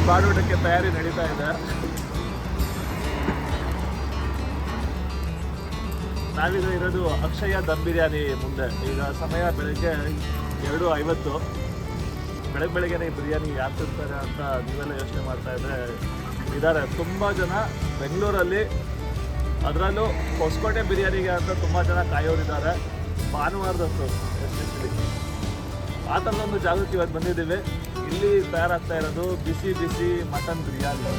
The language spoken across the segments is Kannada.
ಬಾಡೂಟಕ್ಕೆ ತಯಾರಿ ನಡೀತಾ ಇದೆ. ನಾವೀಗ ಇರೋದು ಅಕ್ಷಯ ದಮ್ ಬಿರಿಯಾನಿ ಮುಂದೆ. ಈಗ ಸಮಯ ಬೆಳಗ್ಗೆ 2:50. ಬೆಳಗ್ಗೆನೇ ಬಿರಿಯಾನಿ ಯಾರು ತಿಂತಾರೆ ಅಂತ ನೀವೆಲ್ಲ ಯೋಚನೆ ಮಾಡ್ತಾ ಇದ್ರೆ ಇದ್ದಾರೆ ತುಂಬ ಜನ ಬೆಂಗಳೂರಲ್ಲಿ. ಅದರಲ್ಲೂ ಹೊಸಕೋಟೆ ಬಿರಿಯಾನಿಗೆ ಅಂತ ತುಂಬ ಜನ ಕಾಯೋರಿದ್ದಾರೆ. ಭಾನುವಾರದಷ್ಟು ಎಸ್ಪೆಷಲಿ ಆ ಥರದೊಂದು ಜಾಗಕ್ಕೆ ಇವತ್ತು ಬಂದಿದ್ದೀವಿ. ಇಲ್ಲಿ ತಯಾರಾಗ್ತಾ ಇರೋದು ಬಿಸಿ ಬಿಸಿ ಮಟನ್ ಬಿರಿಯಾನಿ.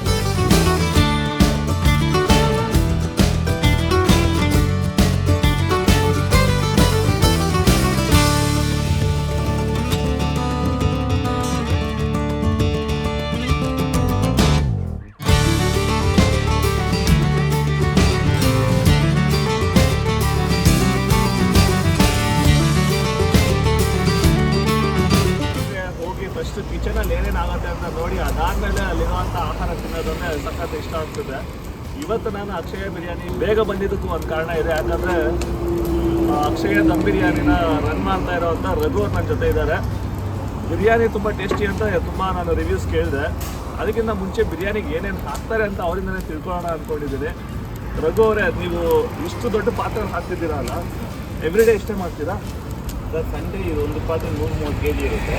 ಫಸ್ಟ್ ಕಿಚನಲ್ಲಿ ಏನೇನಾಗುತ್ತೆ ಅಂತ ನೋಡಿ ಅದಾದಮೇಲೆ ಅಲ್ಲಿರುವಂಥ ಆಹಾರ ತಿನ್ನೋದನ್ನೇ ಸಖತ್ ಇಷ್ಟ ಆಗ್ತದೆ. ಇವತ್ತು ನಾನು ಅಕ್ಷಯ ಬಿರಿಯಾನಿ ಬೇಗ ಬಂದಿದ್ದಕ್ಕೂ ಒಂದು ಕಾರಣ ಇದೆ. ಯಾಕಂದರೆ ಅಕ್ಷಯ ದಮ್ ಬಿರಿಯಾನಿನ ರನ್ ಮಾಡ್ತಾ ಇರೋವಂಥ ರಘು ಅವ್ರು ನನ್ನ ಜೊತೆ ಇದ್ದಾರೆ. ಬಿರಿಯಾನಿ ತುಂಬ ಟೇಸ್ಟಿ ಅಂತ ತುಂಬ ನಾನು ರಿವ್ಯೂಸ್ ಕೇಳಿದೆ. ಅದಕ್ಕಿಂತ ಮುಂಚೆ ಬಿರಿಯಾನಿಗೆ ಏನೇನು ಹಾಕ್ತಾರೆ ಅಂತ ಅವರಿಂದನೇ ತಿಳ್ಕೊಳ್ಳೋಣ ಅಂದ್ಕೊಂಡಿದ್ದೀನಿ. ರಘು ಅವರೇ, ನೀವು ಇಷ್ಟು ದೊಡ್ಡ ಪಾತ್ರೆ ಹಾಕ್ತಿದ್ದೀರಾ ಅಲ್ಲ, ಎವ್ರಿ ಡೇ ಇಷ್ಟೇ ಮಾಡ್ತೀರಾ? ಸರ್, ಸಂಡೇ ಇದು ಒಂದು ಪಾತ್ರೆ 130 kg ಇರುತ್ತೆ.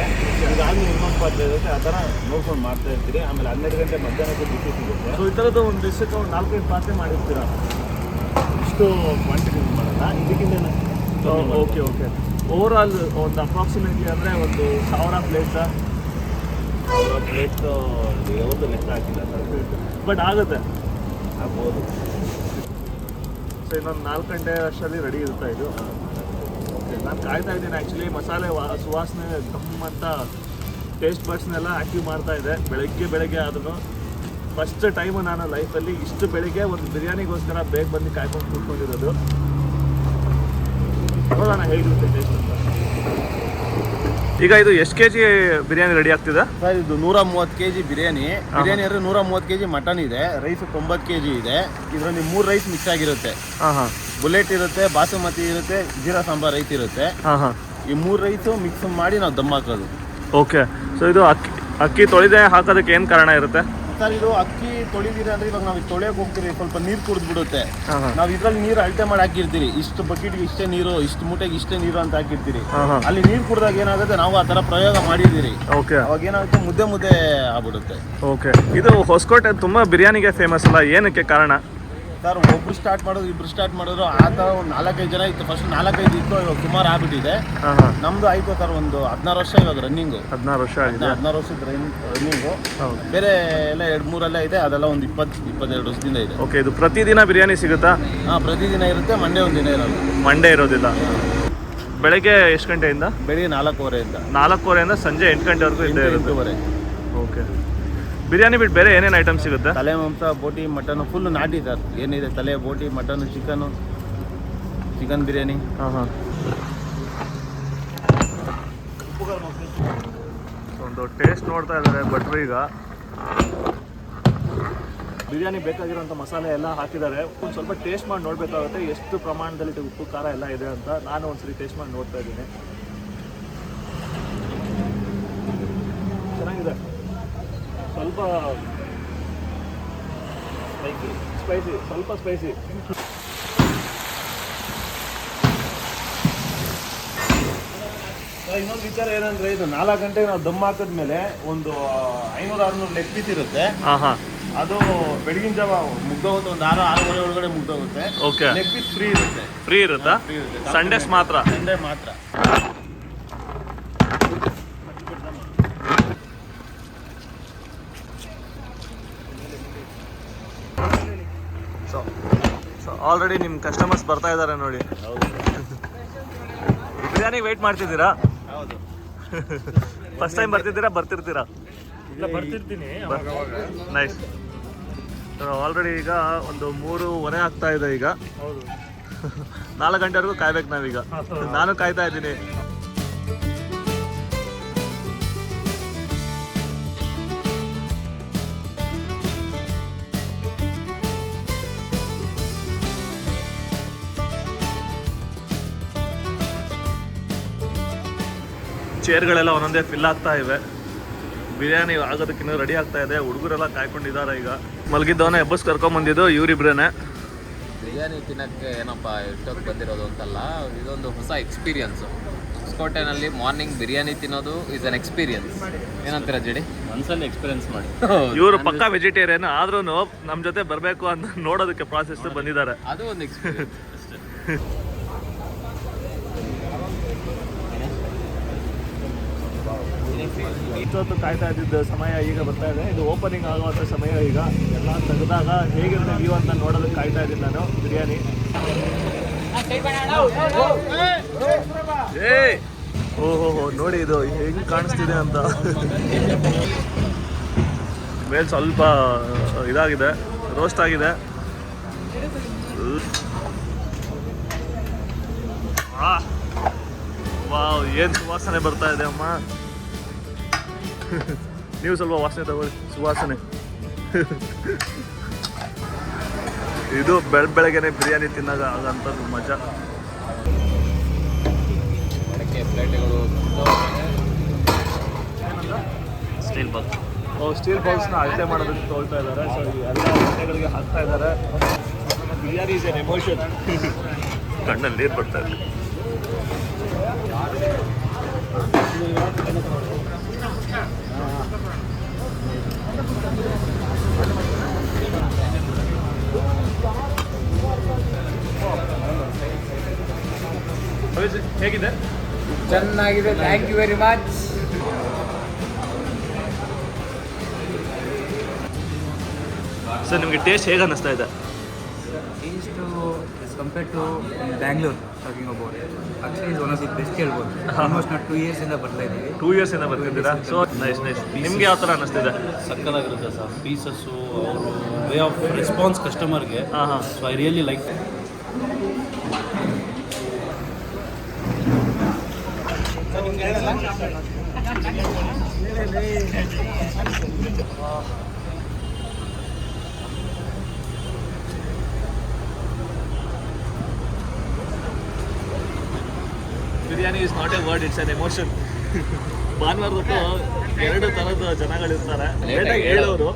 ಇದಾಗಲೂ ಇನ್ನೊಂದು ಪಾತ್ರೆ ಇರುತ್ತೆ. ಆ ಥರ ನೋಡ್ಕೊಂಡು ಮಾಡ್ತಾ ಇರ್ತೀರಿ. ಆಮೇಲೆ 12 ಗಂಟೆ ಮಧ್ಯಾಹ್ನಕ್ಕೆ ಬಿಸಿ ಸಿಗುತ್ತೆ. ಸೊ ಈ ಥರದ್ದು ಒಂದು ದಿವಸಕ್ಕೆ ಒಂದು 4-5 ಪಾತ್ರೆ ಮಾಡಿರ್ತೀರಾ? ಇಷ್ಟು ಕ್ವಾಂಟಿಟಿ ಮಾಡಲ್ಲ, ಇದಕ್ಕಿಂತ. ಓಕೆ. ಓವರಾಲ್ ಒಂದು ಅಪ್ರಾಕ್ಸಿಮೇಟ್ಲಿ ಅಂದರೆ ಒಂದು 1000 ಪ್ಲೇಟ್ಸ? 1000 ಪ್ಲೇಟ್ ಯಾವತ್ತೂ ಲೆಕ್ಕ ಹಾಕಿಲ್ಲ ಸರ್, ಬಟ್ ಆಗುತ್ತೆ, ಆಗ್ಬೋದು. ಸೊ ಇನ್ನೊಂದು 4 ಗಂಟೆ ಅಷ್ಟರಲ್ಲಿ ರೆಡಿ ಇರುತ್ತೆ ಇದು. ಓಕೆ, ನಾನು ಕಾಯ್ತಾ ಇದ್ದೀನಿ ಆ್ಯಕ್ಚುಲಿ. ಮಸಾಲೆ ಸುವಾಸನೆ ಗಮ್ ಅಂತ ಟೇಸ್ಟ್ ಬಡ್ಸ್ನೆಲ್ಲ ಆ್ಯಕ್ಟಿವ್ ಮಾಡ್ತಾ ಇದೆ. ಬೆಳಗ್ಗೆ ಆದ್ರೂ ಫಸ್ಟ್ ಟೈಮು ನಾನು ಲೈಫಲ್ಲಿ ಇಷ್ಟು ಬೆಳಿಗ್ಗೆ ಒಂದು ಬಿರಿಯಾನಿಗೋಸ್ಕರ ಬೇಗ ಬಂದು ಕಾಯ್ಕೊಂಡು ಕೂತ್ಕೊಂಡಿರೋದು. ನೋಡೋಣ ಹೇಗಿರುತ್ತೆ ಟೇಸ್ಟ್ ಅಂತ. ಈಗ ಇದು ಎಷ್ಟು ಕೆ ಜಿ ಬಿರಿಯಾನಿ ರೆಡಿ ಆಗ್ತಿದೆ ಸರ್? ಇದು 130 kg ಬಿರಿಯಾನಿ. ಬಿರಿಯಾನಿ ಅಂದರೆ 130 kg ಮಟನ್ ಇದೆ. ರೈಸ್ 90 kg ಇದೆ. ಇದರಲ್ಲಿ 3 ರೈಸ್ ಮಿಕ್ಸ್ ಆಗಿರುತ್ತೆ. ಬುಲೆಟ್ ಇರುತ್ತೆ, ಬಾಸುಮತಿ ಇರುತ್ತೆ, ಜೀರಾ ಸಾಂಬಾರ್ ರೈಸ್ ಇರುತ್ತೆ. ಈ 3 ರೈಸು ಮಿಕ್ಸ್ ಮಾಡಿ ನಾವು ದಮ್ ಹಾಕೋದು. ಓಕೆ. ಸೊ ಇದು ಅಕ್ಕಿ ತೊಳೆದೇ ಹಾಕೋದಕ್ಕೆ ಏನು ಕಾರಣ ಇರುತ್ತೆ ಸರ್? ಇದು ಅಕ್ಕಿ ತೊಳಿದಿರಿ ಅಂದರೆ ಇವಾಗ ನಾವು ತೊಳೆಯೋಕೆ ಹೋಗ್ತೀರಿ, ಸ್ವಲ್ಪ ನೀರು ಕುಡಿದು ಬಿಡುತ್ತೆ. ನಾವು ಇದ್ರಲ್ಲಿ ನೀರು ಅಳತೆ ಮಾಡಿ ಹಾಕಿರ್ತೀರಿ. ಇಷ್ಟು ಬಕೆಟ್ಗೆ ಇಷ್ಟೇ ನೀರು, ಇಷ್ಟು ಮೂಟೆಗೆ ಇಷ್ಟೇ ನೀರು ಅಂತ ಹಾಕಿರ್ತೀರಿ. ಅಲ್ಲಿ ನೀರು ಕುಡಿದಾಗ ಏನಾಗುತ್ತೆ, ನಾವು ಆ ಥರ ಪ್ರಯೋಗ ಮಾಡಿದ್ದೀರಿ. ಓಕೆ. ಅವಾಗ ಏನಾಗುತ್ತೆ, ಮುದ್ದೆ ಆಗ್ಬಿಡುತ್ತೆ. ಓಕೆ. ಇದು ಹೊಸಕೋಟೆ ತುಂಬ ಬಿರಿಯಾನಿಗೆ ಫೇಮಸ್ ಅಲ್ಲ, ಏನಕ್ಕೆ ಕಾರಣ? ಸರ್, ಒಬ್ರು ಸ್ಟಾರ್ಟ್ ಮಾಡೋದು, ಇಬ್ರು ಸ್ಟಾರ್ಟ್ ಮಾಡಿದ್ರು. ಆ ಥರ ಒಂದು 4-5 ಜನ ಇತ್ತು. ಫಸ್ಟ್ 4-5 ಇತ್ತು, ಇವಾಗ ಸುಮಾರು ಆಗ್ಬಿಟ್ಟಿದೆ. ನಮ್ದು ಆಯ್ತು ಸರ್ ಒಂದು 16 ವರ್ಷ ಇವಾಗ ರನ್ನಿಂಗು. 16 ವರ್ಷ ಆಗಿದೆ. 16 ವರ್ಷದ ರನ್ನಿಂಗು. ಬೇರೆ ಎಲ್ಲ 2-3 ಇದೆ, ಅದೆಲ್ಲ ಒಂದು 20-22 ವರ್ಷದಿಂದ ಇದೆ. ಓಕೆ. ಇದು ಪ್ರತಿದಿನ ಬಿರಿಯಾನಿ ಸಿಗುತ್ತಾ? ಪ್ರತಿದಿನ ಇರುತ್ತೆ. ಮಂಡೇ ಒಂದು ದಿನ ಇರೋದು. ಮಂಡೇ ಇರೋದಿಲ್ಲ. ಬೆಳಗ್ಗೆ ಎಷ್ಟು ಗಂಟೆಯಿಂದ? ಬೆಳಿಗ್ಗೆ 4:15 4:15 ಸಂಜೆ 8 ಗಂಟೆವರೆಗೂ ಇದ್ದೇ ಇರುತ್ತೆ. 8:30. ಓಕೆ. ಬಿರಿಯಾನಿ ಬಿಟ್ಟು ಬೇರೆ ಏನೇನು ಐಟಮ್ ಸಿಗುತ್ತೆ? ತಲೆ ಮಾಂಸ, ಬೋಟಿ, ಮಟನ್ ಫುಲ್ ನಾಟಿ ಸರ್. ಏನಿದೆ, ತಲೆ, ಬೋಟಿ, ಮಟನ್, ಚಿಕನ್ ಬಿರಿಯಾನಿ. ಒಂದು ಟೇಸ್ಟ್ ನೋಡ್ತಾ ಇದ್ದಾರೆ ಭಟ್ರು. ಈಗ ಬಿರಿಯಾನಿ ಬೇಕಾಗಿರೋಂಥ ಮಸಾಲೆ ಎಲ್ಲ ಹಾಕಿದ್ದಾರೆ. ಒಂದು ಸ್ವಲ್ಪ ಟೇಸ್ಟ್ ಮಾಡಿ ನೋಡಬೇಕಾಗುತ್ತೆ ಎಷ್ಟು ಪ್ರಮಾಣದಲ್ಲಿ ಉಪ್ಪು ಖಾರ ಎಲ್ಲ ಇದೆ ಅಂತ. ನಾನು ಒಂದ್ಸರಿ ಟೇಸ್ಟ್ ಮಾಡಿ ನೋಡ್ತಾ ಇದ್ದೀನಿ. ಚೆನ್ನಾಗಿದೆ. ಸ್ವಲ್ಪ ಸ್ಪೈಸಿ, ಸ್ವಲ್ಪ ಸ್ಪೈಸಿ. ಇನ್ನೊಂದು ವಿಚಾರ ಏನಂದ್ರೆ, ಇದು 4 ಗಂಟೆಗೆ ನಾವು ದಮ್ ಹಾಕಿದ್ಮೇಲೆ ಒಂದು 500-600 ಲೆಗ್ ಪೀಸ್ ಇರುತ್ತೆ. ಅದು ಬೆಳಗಿನ ಜಾವ ಮುಗ್ದೋಗುತ್ತೆ. ಒಂದು 6-6:30 ಒಳಗಡೆ ಮುಗ್ದೋಗುತ್ತೆ. ಓಕೆ. ಲೆಗ್ ಪೀಸ್ ಫ್ರೀ ಇರುತ್ತೆ. ಫ್ರೀ ಇರುತ್ತಾ? ಸಂಡೇಸ್ ಮಾತ್ರ? ಸಂಡೇ ಮಾತ್ರ. ಸೊ ಆಲ್ರೆಡಿ ನಿಮ್ಮ ಕಸ್ಟಮರ್ಸ್ ಬರ್ತಾ ಇದ್ದಾರೆ ನೋಡಿ. ಬಿರಿಯಾನಿ ವೆಯ್ಟ್ ಮಾಡ್ತಿದ್ದೀರಾ? ಹೌದು. ಫಸ್ಟ್ ಟೈಮ್ ಬರ್ತಿರ್ತೀರಾ? ಇಲ್ಲ, ಬರ್ತಿರ್ತೀನಿ. ನೈಸ್. ಆಲ್ರೆಡಿ ಈಗ ಒಂದು 3:15 ಆಗ್ತಾ ಇದೆ. ಈಗ 4 ಗಂಟೆವರೆಗೂ ಕಾಯ್ಬೇಕು ನಾವೀಗ. ನಾನು ಕಾಯ್ತಾ ಇದ್ದೀನಿ. ಚೇರ್ಗಳೆಲ್ಲ ಒಂದೊಂದೇ ಫಿಲ್ ಆಗ್ತಾ ಇವೆ. ಬಿರಿಯಾನಿ ಆಗೋದಕ್ಕಿನ್ನೂ ರೆಡಿ ಆಗ್ತಾ ಇದೆ. ಹುಡುಗರೆಲ್ಲ ಕಾಯ್ಕೊಂಡಿದ್ದಾರೆ. ಈಗ ಮಲಗಿದ್ದವನ್ನ ಎಬ್ಬಸ್ ಕರ್ಕೊಂಬಂದಿದ್ದು ಇವರಿಬ್ರೇನೆ. ಬಿರಿಯಾನಿ ತಿನ್ನೋಕ್ಕೆ ಏನಪ್ಪ ಇಷ್ಟೊತ್ತು ಬಂದಿರೋದು ಅಂತಲ್ಲ, ಇದೊಂದು ಹೊಸ ಎಕ್ಸ್ಪೀರಿಯನ್ಸು. ಹೊಸಕೋಟೆನಲ್ಲಿ ಮಾರ್ನಿಂಗ್ ಬಿರಿಯಾನಿ ತಿನ್ನೋದು ಈಸ್ ಅನ್ ಎಕ್ಸ್ಪೀರಿಯನ್ಸ್. ಏನಂತೀರ ಜಡಿ? ಒಂದ್ಸಲ ಎಕ್ಸ್ಪೀರಿಯನ್ಸ್ ಮಾಡಿ. ಇವರು ಪಕ್ಕಾ ವೆಜಿಟೇರಿಯನ್ ಆದ್ರೂ ನಮ್ಮ ಜೊತೆ ಬರಬೇಕು ಅಂತ ನೋಡೋದಕ್ಕೆ ಪ್ರಾಸೆಸ್ ಬಂದಿದ್ದಾರೆ. ಅದು ಒಂದು ಎಕ್ಸ್ಪೀರಿಯನ್ಸ್ ಅಷ್ಟೇ. ಇಷ್ಟೊತ್ತು ಕಾಯ್ತಾ ಇದ್ದಿದ್ದ ಸಮಯ ಈಗ ಬರ್ತಾ ಇದೆ. ಇದು ಓಪನಿಂಗ್ ಆಗುವಂಥ ಸಮಯ. ಈಗ ಎಲ್ಲ ತೆಗೆದಾಗ ಹೇಗಿರುತ್ತೆ ವ್ಯೂ ಅಂತ ನೋಡೋದಕ್ಕೆ ಕಾಯ್ತಾ ಇದ್ದೀನಿ ನಾನು. ಬಿರಿಯಾನಿ ಓಹೋ ನೋಡಿ ಇದು ಹೆಂಗೆ ಕಾಣಿಸ್ತಿದೆ ಅಂತ. ಮೇಲೆ ಸ್ವಲ್ಪ ಇದಾಗಿದೆ, ರೋಸ್ಟ್ ಆಗಿದೆ. ವಾವ್, ಏನು ಸುವಾಸನೆ ಬರ್ತಾ ಇದೆ ಅಮ್ಮ. ನೀವು ಸ್ವಲ್ಪ ವಾಸನೆ ತಗೊಳ್ಳಿ, ಸುವಾಸನೆ. ಇದು ಬೆಳಗ್ಗೆನೆ ಬಿರಿಯಾನಿ ತಿನ್ನಾಗ ಆಗಂಥದ್ದು ಮಜಾ. ಪ್ಲೇಟ್ಗಳು ಸ್ಟೀಲ್ ಬಾಕ್ಸ್. ಸ್ಟೀಲ್ ಬಾಕ್ಸ್ನ ಅಳತೆ ಮಾಡೋದಕ್ಕೆ ತೊಗೊಳ್ತಾ ಇದ್ದಾರೆ. ಸೊ ಎಲ್ಲ ಬಟ್ಟೆಗಳಿಗೆ ಹಾಕ್ತಾ ಇದ್ದಾರೆ. Biryani is an emotion. ಕಣ್ಣಲ್ಲಿ ನೀರು ಬರ್ತಾ ಇದೆ. ಹೇಗಿದೆ? ಚೆನ್ನಾಗಿದೆ, thank you very much. Sir ನಿಮಗೆ ಟೇಸ್ಟ್ ಹೇಗೆ ಅನ್ನಿಸ್ತಾ ಇದೆ? Taste as compared to Bangalore, talking about Akshay is one of the best ಹೇಳ್ಬೋದು. ಆಲ್ಮೋಸ್ಟ್ ನಾವು 2 years ಇಂದ ಬರ್ತಾ ಇದ್ದೀವಿ. 2 years ಇಂದ ಬರ್ತಿದ್ದೀರಾ? So nice. ನಿಮ್ಗೆ ಯಾವ ಥರ ಅನ್ನಿಸ್ತಿದೆ? ಸಕ್ಕದಾಗಿರುತ್ತೆ ಸರ್. ಪೀಸಸ್ಸು, ಅವರು ವೇ ಆಫ್ ರೆಸ್ಪಾನ್ಸ್ ಕಸ್ಟಮರ್ಗೆ. So I really like. Biryani is not A word, it's an emotion. ಭಾನುವಾರ ಹೊತ್ತು 2 ಥರದ ಜನಗಳಿರ್ತಾರೆ. ಲೇಟಾಗಿ ಹೇಳೋರು,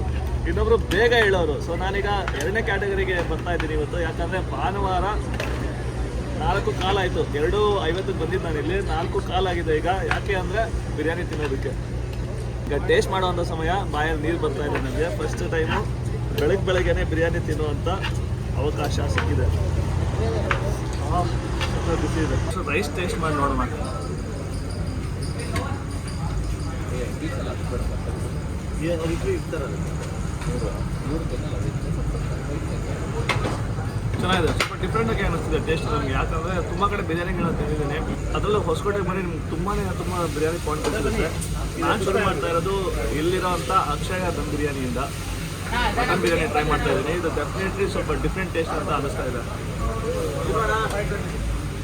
ಇನ್ನೊಬ್ರು ಬೇಗ ಹೇಳೋರು. ಸೊ ನಾನೀಗ 2ನೇ ಕ್ಯಾಟಗರಿಗೆ ಬರ್ತಾ ಇದ್ದೀನಿ ಇವತ್ತು. ಯಾಕಂದರೆ ಭಾನುವಾರ 4 ಕಾಲ್ ಆಯಿತು. 2:50ಕ್ಕೆ ಬಂದಿದ್ದು ನಾನು ಇಲ್ಲಿ. 4 ಕಾಲ್ ಆಗಿದೆ ಈಗ. ಯಾಕೆ ಅಂದರೆ ಬಿರಿಯಾನಿ ತಿನ್ನೋದಕ್ಕೆ. ಈಗ ಟೇಸ್ಟ್ ಮಾಡೋವಂಥ ಸಮಯ, ಬಾಯಲ್ಲಿ ನೀರು ಬರ್ತಾ ಇದೆ ನನಗೆ. ಫಸ್ಟ್ ಟೈಮು ಬೆಳಗ್ಗೆನೇ ಬಿರಿಯಾನಿ ತಿನ್ನುವಂಥ ಅವಕಾಶ ಸಿಕ್ಕಿದೆ. ಬಿಸಿ ಇದೆ. ಸೊ ರೈಸ್ ಟೇಸ್ಟ್ ಮಾಡಿ ನೋಡೋಣ. ಚೆನ್ನಾಗಿದೆ. ಸ್ವಲ್ಪ ಡಿಫ್ರೆಂಟಾಗಿ ಅನ್ನಿಸ್ತಿದೆ ಟೇಸ್ಟ್ ನನಗೆ. ಯಾಕಂದರೆ ತುಂಬ ಕಡೆ ಬಿರಿಯಾನಿಗಳನ್ನ ತಿಂದಿದ್ದೀನಿ. ಅದರಲ್ಲೂ ಹೊಸಕೋಟೆ ಬಂದು ನಿಮ್ಗೆ ತುಂಬ ಬಿರಿಯಾನಿ ಪಾಯಿಂಟ್ ಸಿಗುತ್ತೆ. ನಾನು ಶುರು ಮಾಡ್ತಾ ಇರೋದು ಇಲ್ಲಿರೋ ಅಂಥ ಅಕ್ಷಯ ದಮ್ ಬಿರಿಯಾನಿಯಿಂದ ಮಟನ್ ಬಿರಿಯಾನಿ ಟ್ರೈ ಮಾಡ್ತಾ ಇದ್ದೀನಿ. ಇದು ಡೆಫಿನೆಟ್ಲಿ ಸ್ವಲ್ಪ ಡಿಫ್ರೆಂಟ್ ಟೇಸ್ಟ್ ಅಂತ ಅನ್ನಿಸ್ತಾ ಇದೆ.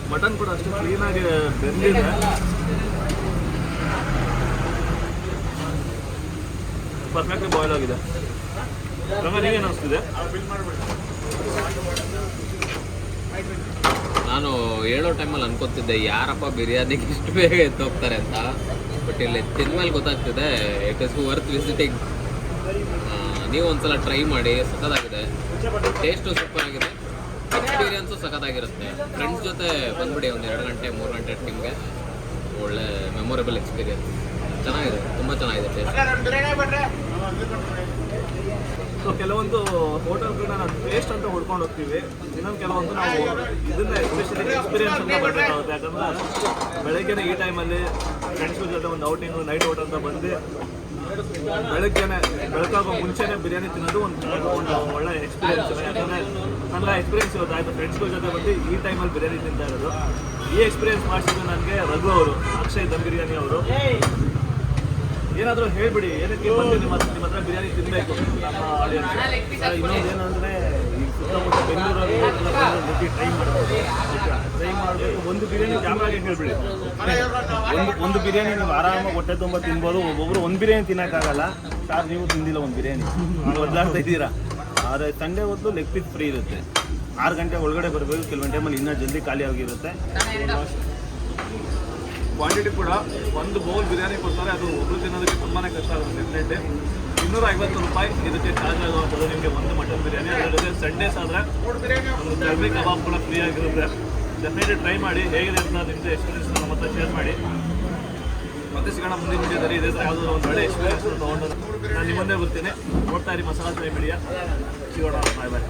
ಮಟನ್ ಕೂಡ ಅಷ್ಟು ಕ್ಲೀನಾಗಿ ಬೆಂದಿದೆ. ಪರ್ಫೆಕ್ಟ್ಲಿ ಬಾಯ್ಲ್ ಆಗಿದೆ. ನೀವೇನು ಅನಿಸ್ತಿದೆ? ನಾನು ಹೇಳೋ ಟೈಮಲ್ಲಿ ಅನ್ಕೋತಿದ್ದೆ ಯಾರಪ್ಪ ಬಿರಿಯಾನಿಗೆ ಇಷ್ಟು ಬೇಗ ಎತ್ತೋಗ್ತಾರೆ ಅಂತ. ಬಟ್ ಇಲ್ಲಿ ತಿಂದ್ಮೇಲೆ ಗೊತ್ತಾಗ್ತಿದೆ ಇಟ್ ಇಸ್ ವರ್ತ್ ವಿಸಿಟಿಂಗ್. ನೀವು ಒಂದ್ಸಲ ಟ್ರೈ ಮಾಡಿ, ಸಖತ್ತಾಗಿದೆ. ಟೇಸ್ಟು ಸೂಪರ್ ಆಗಿದೆ, ಎಕ್ಸ್ಪೀರಿಯನ್ಸು ಸಖತ್ತಾಗಿರುತ್ತೆ. ಫ್ರೆಂಡ್ಸ್ ಜೊತೆ ಬಂದ್ಬಿಡಿ, ಒಂದು 2 ಗಂಟೆ 3 ಗಂಟೆ ಟೈಮ್ಗೆ. ಒಳ್ಳೆ ಮೆಮೊರೇಬಲ್ ಎಕ್ಸ್ಪೀರಿಯನ್ಸ್. ಚೆನ್ನಾಗಿದೆ, ತುಂಬ ಚೆನ್ನಾಗಿದೆ ಟೇಸ್ಟ್. ಸೊ ಕೆಲವೊಂದು ಹೋಟೆಲ್ಗಳನ್ನ ನಾವು ಟೇಸ್ಟ್ ಅಂತ ಹುಡ್ಕೊಂಡು ಹೋಗ್ತೀವಿ. ಇನ್ನೊಂದು ಕೆಲವೊಂದು ನಾವು ಇದನ್ನ ಎಸ್ಪೆಷಲಿ ಎಕ್ಸ್ಪೀರಿಯನ್ಸ್ ಅಂತ ಬರಬೇಕಾಗುತ್ತೆ. ಯಾಕಂದರೆ ಬೆಳಗ್ಗೆನೇ ಈ ಟೈಮಲ್ಲಿ ಫ್ರೆಂಡ್ಸ್ಗಳ ಜೊತೆ ಒಂದು ಔಟಿಂಗು, ನೈಟ್ ಔಟ್ ಅಂತ ಬಂದು ಬೆಳಕಾಗೋ ಮುಂಚೆನೇ ಬಿರಿಯಾನಿ ತಿನ್ನೋದು ಒಂದು ಒಳ್ಳೆ ಎಕ್ಸ್ಪೀರಿಯನ್ಸ್. ಯಾಕಂದರೆ ನನಗೆ ಆ ಎಕ್ಸ್ಪೀರಿಯನ್ಸ್ ಇವತ್ತಾಯಿತು. ಫ್ರೆಂಡ್ಸ್ಗಳ ಜೊತೆ ಬಂದು ಈ ಟೈಮಲ್ಲಿ ಬಿರಿಯಾನಿ ತಿಂತಾ ಇರೋದು. ಈ ಎಕ್ಸ್ಪೀರಿಯನ್ಸ್ ಮಾಡಿಸಿದ್ದು ನನಗೆ ರಘು ಅವರು, ಅಕ್ಷಯ್ ದಮ್ ಬಿರಿಯಾನಿ ಅವರು. ಏನಾದರೂ ಹೇಳ್ಬಿಡಿ, ಏನಕ್ಕೆ ಬಂದು ನಿಮ್ಮ ಹತ್ರ ಬಿರಿಯಾನಿ ತಿನ್ನಬೇಕು ನಮ್ಮ ಆಡಿಯನ್ಸ್. ಇನ್ನೊಂದು ಏನಂದರೆ ಈ ಸುತ್ತಮುತ್ತ ಬೆಂಗಳೂರಲ್ಲಿ ಟ್ರೈ ಮಾಡಬೇಕು. ಒಂದು ಬಿರಿಯಾನಿ ಕ್ಯಾಮ್ರಾಗೆ ಹೇಳ್ಬಿಡಿ. ಒಂದು ಬಿರಿಯಾನಿ ನೀವು ಆರಾಮಾಗಿ ಹೊಟ್ಟೆ ತುಂಬ ತಿನ್ಬೋದು. ಒಬ್ಬೊಬ್ರು ಒಂದು ಬಿರಿಯಾನಿ ತಿನ್ನೋಕ್ಕಾಗಲ್ಲ. ಸಾರ್ ನೀವು ತಿಂದಿಲ್ಲ ಒಂದು ಬಿರಿಯಾನಿ, ಬದಲಾಗ್ತಾ ಇದ್ದೀರಾ. ಆದರೆ ಸಂಡೇ ಹೊತ್ತು ಲೆಗ್ ಪೀಸ್ ಫ್ರೀ ಇರುತ್ತೆ. 6 ಗಂಟೆ ಒಳಗಡೆ ಬರಬೇಕು. ಕೆಲವೊಂದು ಟೈಮಲ್ಲಿ ಇನ್ನೂ ಜಲ್ದಿ ಖಾಲಿ ಆಗಿರುತ್ತೆ. ಕ್ವಾಂಟಿಟಿ ಕೂಡ ಒಂದು ಬೌಲ್ ಬಿರಿಯಾನಿ ಕೊಡ್ತಾರೆ, ಅದು ಒಬ್ರು ತಿನ್ನೋದಕ್ಕೆ ತುಂಬಾ ಕಷ್ಟ ಆಗುತ್ತೆ. ಡೆಫಿನೆಟ್ಲಿ 250 ರೂಪಾಯಿ ಇದಕ್ಕೆ ಚಾರ್ಜ್ ಆಗುವಂಥದ್ದು ನಿಮಗೆ ಒಂದು ಮಟನ್ ಬಿರಿಯಾನಿ. ಅದರ ಜೊತೆ ಸಂಡೇಸ್ ಆದರೆ ಒಂದು ಚರ್ಬಿ ಕಬಾಬ್ ಕೂಡ ಫ್ರೀ ಆಗಿರುತ್ತೆ. ಡೆಫಿನೆಟ್ಲಿ ಟ್ರೈ ಮಾಡಿ, ಹೇಗಿದೆ ಅಂತ ನಿಮ್ಮದು ಎಕ್ಸ್ಪೀರಿಯನ್ಸ್ ನಮ್ಮ ಹತ್ರ ಶೇರ್ ಮಾಡಿ. ಮತ್ತೆ ಸಿಗೋಣ ಮುಂದಿನ ವಿಡಿಯೋದಲ್ಲಿ. ಇದೇ ಥರ ಯಾವುದೋ ಒಂದು ಒಳ್ಳೆ ಎಕ್ಸ್ಪೀರಿಯನ್ಸ್ ತೊಗೊಂಡು ನಾನು ನಿಮ್ಮ ಮುಂದೆ ಬರ್ತೀನಿ. ನೋಡ್ತಾ ಇರಿ ಮಸಾಲಾ ಫ್ರೈ ಮೀಡಿಯಾ. ಸಿಗೋಣ, ಬಾಯ್ ಬಾಯ್.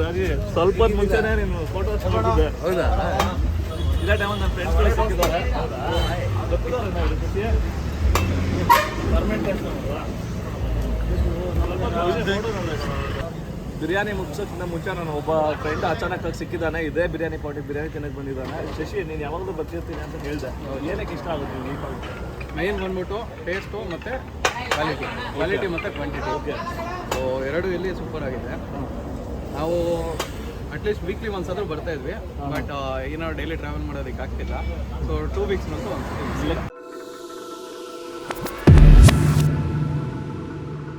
ರಾಜಿ, ಸ್ವಲ್ಪ ಮುಂಚೆನೇ ನೀನು ಫೋಟೋಸ್ ನೋಡಿದ್ದೆ. ಹೌದಾ? ಇದೇ ಟೈಮಲ್ಲಿ ನನ್ನ ಫ್ರೆಂಡ್ಸ್ಗಳು ಸಿಕ್ಕಿದ್ದಾರೆ. ಬಿರಿಯಾನಿ ಮುಗಿಸೋಕ್ಕಿಂತ ಮುಂಚೆ ನಾನು ಒಬ್ಬ ಫ್ರೆಂಡ್ ಅಚಾನಕ್ಕಾಗಿ ಸಿಕ್ಕಿದ್ದಾನೆ. ಇದೇ ಬಿರಿಯಾನಿ ಪಾರ್ಟಿ ಬಿರಿಯಾನಿ ತಿನ್ನಕ್ಕೆ ಬಂದಿದ್ದಾನೆ. ಶಶಿ, ನೀನು ಯಾವಾಗಲೂ ಬರ್ತಿರ್ತೀನಿ ಅಂತ ಹೇಳಿದೆ, ಏನಕ್ಕೆ ಇಷ್ಟ ಆಗುತ್ತೆ ಈ ಪಾರ್ಟಿ? ಮೈನ್ ಬಂದ್ಬಿಟ್ಟು ಟೇಸ್ಟು ಮತ್ತು ಕ್ವಾಲಿಟಿ ಮತ್ತು ಕ್ವಾಂಟಿಟಿ. ಓಕೆ, ಸೊ ಎರಡೂ ಇಲ್ಲಿ ಸೂಪರ್ ಆಗಿದೆ. ನಾವು ಅಟ್ಲೀಸ್ಟ್ ವೀಕ್ಲಿ ಒಂದ್ಸಾದ್ರೂ ಬರ್ತಾ ಇದ್ವಿ, ಬಟ್ ಈಗ ನಾವು ಡೈಲಿ ಟ್ರಾವೆಲ್ ಮಾಡೋದಕ್ಕೆ ಆಗ್ತಿಲ್ಲ. ಸೊ 2 ವೀಕ್ಸ್ ಬಂತು.